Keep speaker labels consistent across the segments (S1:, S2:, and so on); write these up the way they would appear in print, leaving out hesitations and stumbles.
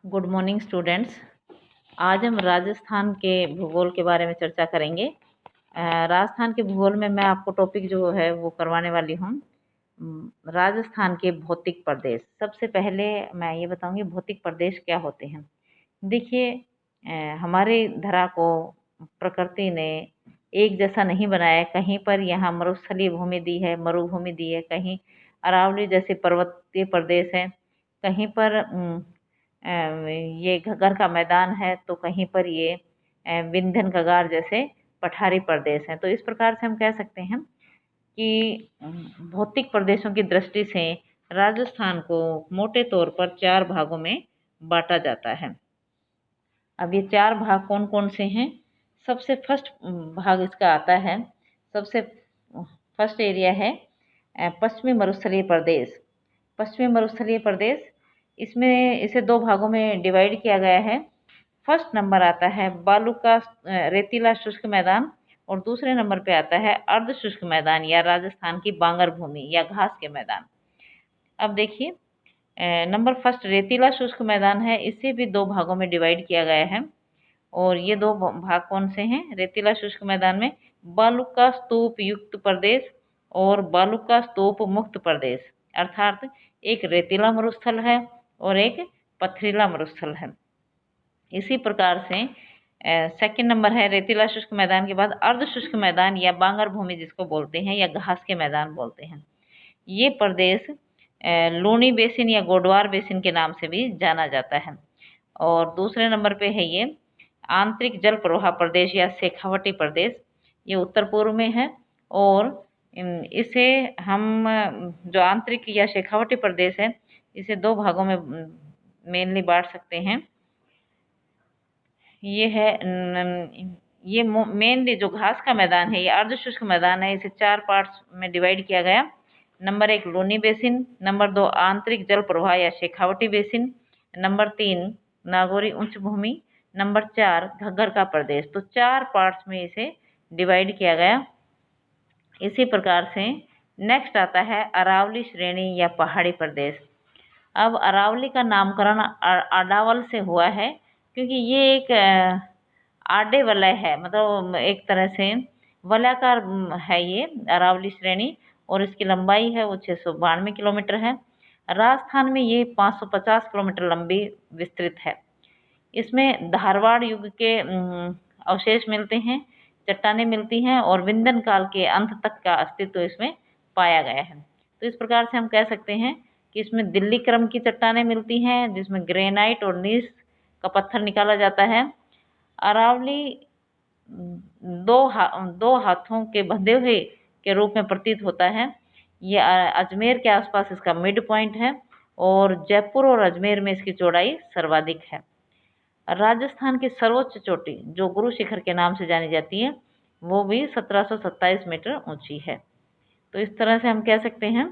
S1: Good morning students. आज हम राजस्थान के भूगोल के बारे में चर्चा करेंगे। राजस्थान के भूगोल में मैं आपको टॉपिक जो है वो करवाने वाली हूँ। राजस्थान के भौतिक प्रदेश। सबसे पहले मैं ये बताऊंगी भौतिक प्रदेश क्या होते हैं। देखिए, हमारी धरा को प्रकृति ने एक जैसा नहीं बनाया। कहीं पर यहाँ मरुस्थलीय भूमि दी है, मरुभूमि दी है, कहीं अरावली जैसे पर्वतीय प्रदेश है, कहीं पर ये घगर का मैदान है, तो कहीं पर ये विंध्यन कगार जैसे पठारी प्रदेश हैं। तो इस प्रकार से हम कह सकते हैं कि भौतिक प्रदेशों की दृष्टि से राजस्थान को मोटे तौर पर 4 भागों में बांटा जाता है। अब ये 4 भाग कौन कौन से हैं? सबसे फर्स्ट भाग इसका आता है, सबसे फर्स्ट एरिया है पश्चिमी मरुस्थलीय प्रदेश। पश्चिमी मरुस्थलीय प्रदेश, इसमें इसे 2 भागों में डिवाइड किया गया है। फर्स्ट नंबर आता है बालू का रेतीला शुष्क मैदान, और दूसरे नंबर पे आता है अर्ध शुष्क मैदान या राजस्थान की बांगर भूमि या घास के मैदान। अब देखिए, नंबर फर्स्ट रेतीला शुष्क मैदान है, इसे भी 2 भागों में डिवाइड किया गया है। और ये 2 भाग कौन से हैं? रेतीला शुष्क मैदान में बालू का स्तूप युक्त प्रदेश और बालू का स्तूप मुक्त प्रदेश, अर्थात एक रेतीला मरुस्थल है और एक पथरीला मरुस्थल है। इसी प्रकार से सेकंड नंबर है रेतीला शुष्क मैदान के बाद अर्ध शुष्क मैदान या बांगर भूमि जिसको बोलते हैं, या घास के मैदान बोलते हैं। ये प्रदेश लूनी बेसिन या गोडवार बेसिन के नाम से भी जाना जाता है। और दूसरे नंबर पे है ये आंतरिक जल प्रवाह प्रदेश या शेखावटी प्रदेश, ये उत्तर पूर्व में है। और इसे हम जो आंतरिक या शेखावटी प्रदेश है, इसे 2 भागों में मेनली बांट सकते हैं। ये है ये मेनली जो घास का मैदान है, ये अर्ध शुष्क मैदान है, इसे 4 पार्ट्स में डिवाइड किया गया। नंबर 1 लूनी बेसिन, नंबर 2 आंतरिक जल प्रवाह या शेखावटी बेसिन, नंबर 3 नागौरी उच्च भूमि, नंबर 4 घग्गर का प्रदेश। तो 4 पार्ट्स में इसे डिवाइड किया गया। इसी प्रकार से नेक्स्ट आता है अरावली श्रेणी या पहाड़ी प्रदेश। अब अरावली का नामकरण अडावल से हुआ है, क्योंकि ये एक आडे वलय है, मतलब एक तरह से वलयाकार है ये अरावली श्रेणी, और इसकी लंबाई है वो 692 किलोमीटर है। राजस्थान में ये 550 किलोमीटर लंबी विस्तृत है। इसमें धारवाड़ युग के अवशेष मिलते हैं, चट्टानें मिलती हैं, और विंध्यन काल के अंत तक का अस्तित्व इसमें पाया गया है। तो इस प्रकार से हम कह सकते हैं कि इसमें दिल्ली क्रम की चट्टानें मिलती हैं, जिसमें ग्रेनाइट और नीस का पत्थर निकाला जाता है। अरावली दो हाथों के बंधे हुए के रूप में प्रतीत होता है। ये अजमेर के आसपास इसका मिड पॉइंट है, और जयपुर और अजमेर में इसकी चौड़ाई सर्वाधिक है। राजस्थान की सर्वोच्च चोटी जो गुरु शिखर के नाम से जानी जाती है, वो भी 1727 मीटर ऊंची है। तो इस तरह से हम कह सकते हैं।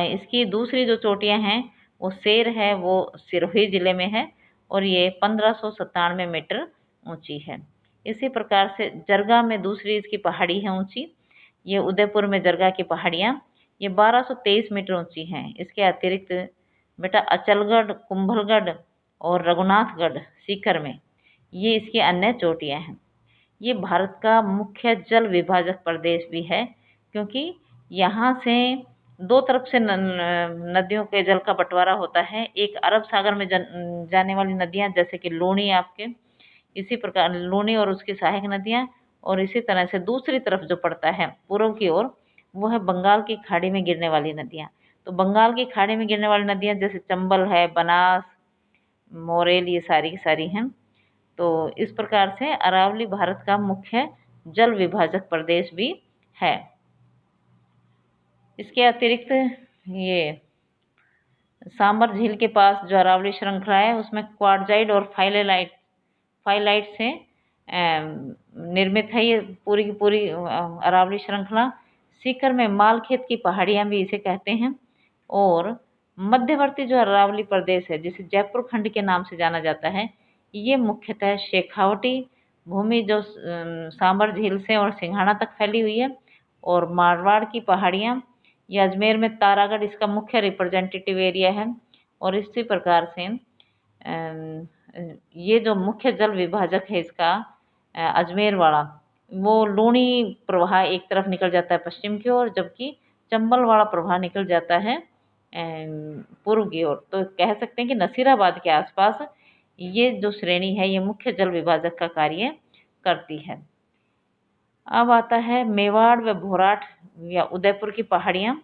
S1: इसकी दूसरी जो चोटियां हैं वो शेर है, वो सिरोही जिले में है, और ये 1597 मीटर ऊंची है। इसी प्रकार से जरगा में दूसरी इसकी पहाड़ी है ऊंची, ये उदयपुर में जरगा की पहाड़ियाँ, ये 1223 मीटर ऊंची हैं। इसके अतिरिक्त बेटा अचलगढ़, कुंभलगढ़ और रघुनाथगढ़ सीकर में, ये इसकी अन्य चोटियां हैं। ये भारत का मुख्य जल विभाजक प्रदेश भी है, क्योंकि यहाँ से 2 तरफ से नदियों के जल का बंटवारा होता है। एक अरब सागर में जाने वाली नदियाँ, जैसे कि लूनी आपके, इसी प्रकार लूनी और उसकी सहायक नदियाँ, और इसी तरह से दूसरी तरफ जो पड़ता है पूर्व की ओर, वो है बंगाल की खाड़ी में गिरने वाली नदियाँ। तो बंगाल की खाड़ी में गिरने वाली नदियाँ जैसे चंबल है, बनास, मोरेल, ये सारी की सारी हैं। तो इस प्रकार से अरावली भारत का मुख्य जल विभाजक प्रदेश भी है। इसके अतिरिक्त ये सांबर झील के पास जो अरावली श्रृंखला है, उसमें क्वार्जाइट और फाइलाइट से निर्मित है ये पूरी की पूरी अरावली श्रृंखला। सीकर में मालखेत की पहाड़ियाँ भी इसे कहते हैं। और मध्यवर्ती जो अरावली प्रदेश है, जिसे जयपुर खंड के नाम से जाना जाता है, ये मुख्यतः शेखावटी भूमि जो सांबर झील से और सिंघाना तक फैली हुई है, और मारवाड़ की पहाड़ियाँ, ये अजमेर में तारागढ़ इसका मुख्य रिप्रेजेंटेटिव एरिया है। और इसी प्रकार से ये जो मुख्य जल विभाजक है इसका अजमेर वाला, वो लूणी प्रवाह एक तरफ निकल जाता है पश्चिम की ओर, जबकि चंबल वाला प्रवाह निकल जाता है पूर्व की ओर। तो कह सकते हैं कि नसीराबाद के आसपास ये जो श्रेणी है ये मुख्य जल विभाजक का कार्य करती है। अब आता है मेवाड़ व भोराट या उदयपुर की पहाड़ियाँ।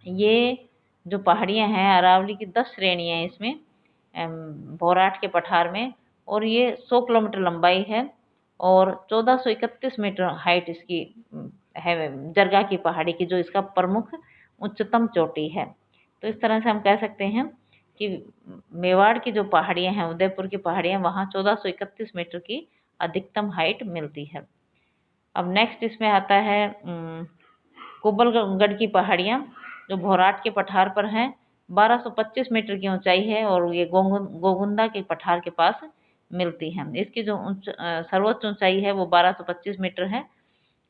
S1: ये जो पहाड़ियाँ हैं अरावली की 10 श्रेणियाँ हैं इसमें भोराट के पठार में, और ये 100 किलोमीटर लंबाई है और 1431 मीटर हाइट इसकी है, जरगा की पहाड़ी की जो इसका प्रमुख उच्चतम चोटी है। तो इस तरह से हम कह सकते हैं कि मेवाड़ की जो पहाड़ियाँ हैं, उदयपुर की पहाड़ियाँ, वहाँ 1431 मीटर की अधिकतम हाइट मिलती है। अब नेक्स्ट इसमें आता है कुंभलगढ़ की पहाड़ियाँ जो भोराट के पठार पर हैं, 1225 मीटर की ऊंचाई है और ये गोगुंदा के पठार के पास मिलती हैं। इसकी जो सर्वोच्च ऊंचाई है वो 1225 मीटर है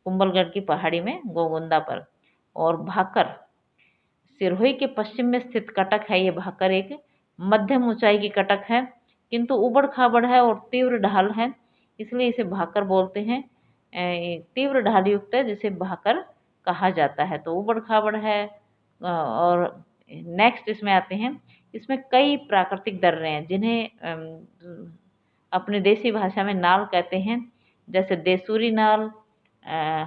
S1: कुंभलगढ़ की पहाड़ी में गोगुंदा पर। और भाकर सिरोही के पश्चिम में स्थित कटक है। ये भाकर एक मध्यम ऊंचाई की कटक है, किंतु उबड़ खाबड़ है और तीव्र ढाल है, इसलिए इसे भाकर बोलते हैं। तीव्र ढाल युक्त है जिसे भाकर कहा जाता है। तो उबड़ खाबड़ है। और नेक्स्ट इसमें आते हैं, इसमें कई प्राकृतिक दर्रे हैं जिन्हें अपनी देसी भाषा में नाल कहते हैं, जैसे देसूरी नाल,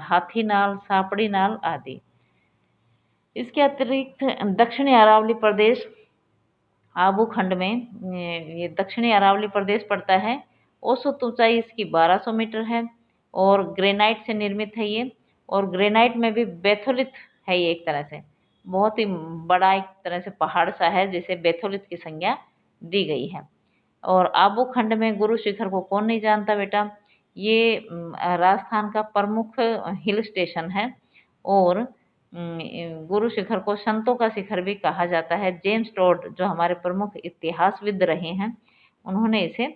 S1: हाथी नाल, सापड़ी नाल आदि। इसके अतिरिक्त दक्षिणी अरावली प्रदेश आबू खंड में ये दक्षिणी अरावली प्रदेश पड़ता है। औसत ऊंचाई इसकी 1200 मीटर है और ग्रेनाइट से निर्मित है ये। और ग्रेनाइट में भी बेथोलित है ये, एक तरह से बहुत ही बड़ा एक तरह से पहाड़ सा है जिसे बेथोलित की संज्ञा दी गई है। और आबू खंड में गुरु शिखर को कौन नहीं जानता बेटा, ये राजस्थान का प्रमुख हिल स्टेशन है और गुरु शिखर को संतों का शिखर भी कहा जाता है। जेम्स टोड जो हमारे प्रमुख इतिहासविद रहे हैं, उन्होंने इसे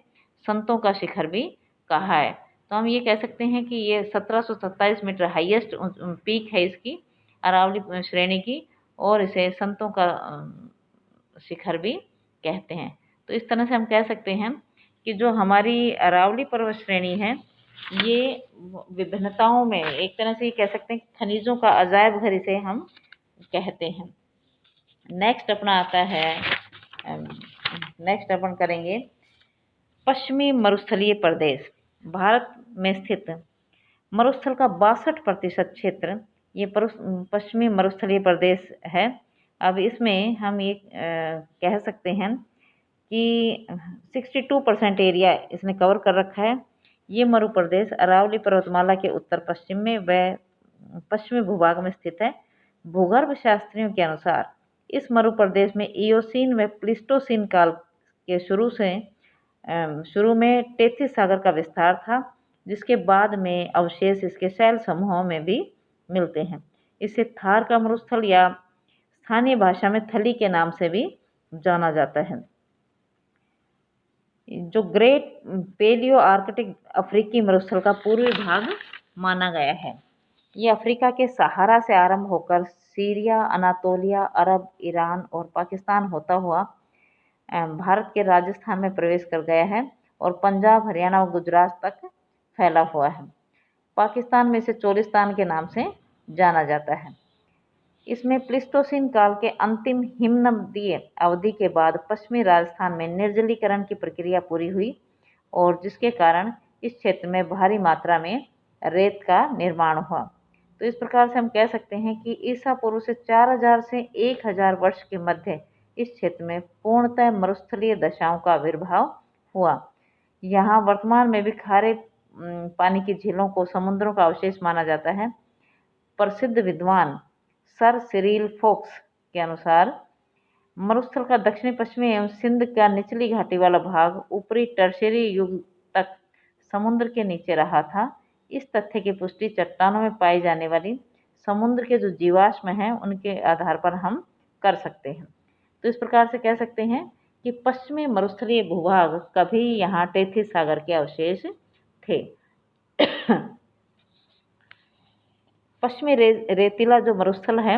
S1: संतों का शिखर भी कहा है। तो हम ये कह सकते हैं कि ये 1727 मीटर हाईएस्ट पीक है इसकी अरावली श्रेणी की, और इसे संतों का शिखर भी कहते हैं। तो इस तरह से हम कह सकते हैं कि जो हमारी अरावली पर्वत श्रेणी है ये विभिन्नताओं में एक तरह से ये कह सकते हैं खनिजों का अजायब घर इसे हम कहते हैं। नेक्स्ट अपना आता है, नेक्स्ट अपन करेंगे पश्चिमी मरुस्थलीय प्रदेश। भारत में स्थित मरुस्थल का 62% क्षेत्र ये पश्चिमी मरुस्थलीय प्रदेश है। अब इसमें हम ये कह सकते हैं कि 62% एरिया इसने कवर कर रखा है। ये मरु प्रदेश अरावली पर्वतमाला के उत्तर पश्चिम में व पश्चिमी भूभाग में स्थित है। भूगर्भ शास्त्रियों के अनुसार इस मरु प्रदेश में इयोसीन व प्लिस्टोसीन काल के शुरू में टेथिस सागर का विस्तार था, जिसके बाद में अवशेष इसके शैल समूहों में भी मिलते हैं। इसे थार का मरुस्थल या स्थानीय भाषा में थली के नाम से भी जाना जाता है। जो ग्रेट पेलियो आर्कटिक अफ्रीकी मरुस्थल का पूर्वी भाग माना गया है। ये अफ्रीका के सहारा से आरंभ होकर सीरिया, अनातोलिया, अरब, ईरान और पाकिस्तान होता हुआ भारत के राजस्थान में प्रवेश कर गया है और पंजाब, हरियाणा और गुजरात तक फैला हुआ है। पाकिस्तान में इसे चोलिस्तान के नाम से जाना जाता है। इसमें प्लिस्टोसीन काल के अंतिम हिमनदीय अवधि के बाद पश्चिमी राजस्थान में निर्जलीकरण की प्रक्रिया पूरी हुई और जिसके कारण इस क्षेत्र में भारी मात्रा में रेत का निर्माण हुआ। तो इस प्रकार से हम कह सकते हैं कि ईसा पूर्व से 4000 से 1000 वर्ष के मध्य इस क्षेत्र में पूर्णतः मरुस्थलीय दशाओं का आविर्भाव हुआ। यहाँ वर्तमान में भी खारे पानी की झीलों को समुद्रों का अवशेष माना जाता है। प्रसिद्ध विद्वान सर सिरिल फोक्स के अनुसार मरुस्थल का दक्षिणी पश्चिमी एवं सिंध का निचली घाटी वाला भाग ऊपरी टर्शियरी युग तक समुद्र के नीचे रहा था। इस तथ्य की पुष्टि चट्टानों में पाई जाने वाली समुद्र के जो जीवाश्म हैं उनके आधार पर हम कर सकते हैं। तो इस प्रकार से कह सकते हैं कि पश्चिमी मरुस्थलीय भूभाग कभी यहाँ टेथिस सागर के अवशेष थे। पश्चिमी रेतीला जो मरुस्थल है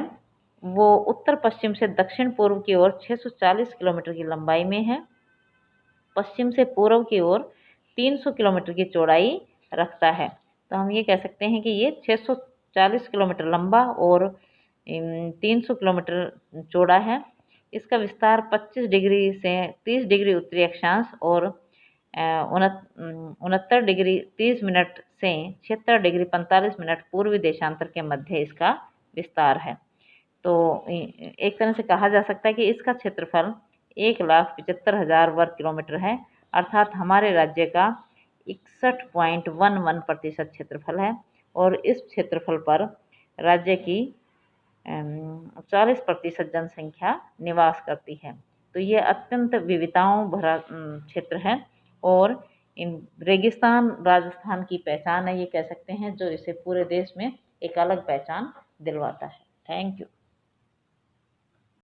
S1: वो उत्तर पश्चिम से दक्षिण पूर्व की ओर 640 किलोमीटर की लंबाई में है पश्चिम से पूर्व की ओर 300 किलोमीटर की चौड़ाई रखता है। तो हम ये कह सकते हैं कि ये 640 किलोमीटर लंबा और 300 किलोमीटर चौड़ा है। इसका विस्तार 25 डिग्री से 30 डिग्री उत्तरी अक्षांश और 69 डिग्री 30 मिनट से 76 डिग्री 45 मिनट पूर्वी देशांतर के मध्य इसका विस्तार है। तो एक तरह से कहा जा सकता है कि इसका क्षेत्रफल 1,75,000 वर्ग किलोमीटर है, अर्थात हमारे राज्य का 61.11% क्षेत्रफल है और इस क्षेत्रफल पर राज्य की 40% जनसंख्या निवास करती है। तो ये अत्यंत विविधताओं भरा क्षेत्र है और इन रेगिस्तान राजस्थान की पहचान है, ये कह सकते हैं, जो इसे पूरे देश में एक अलग पहचान दिलवाता है। Thank you.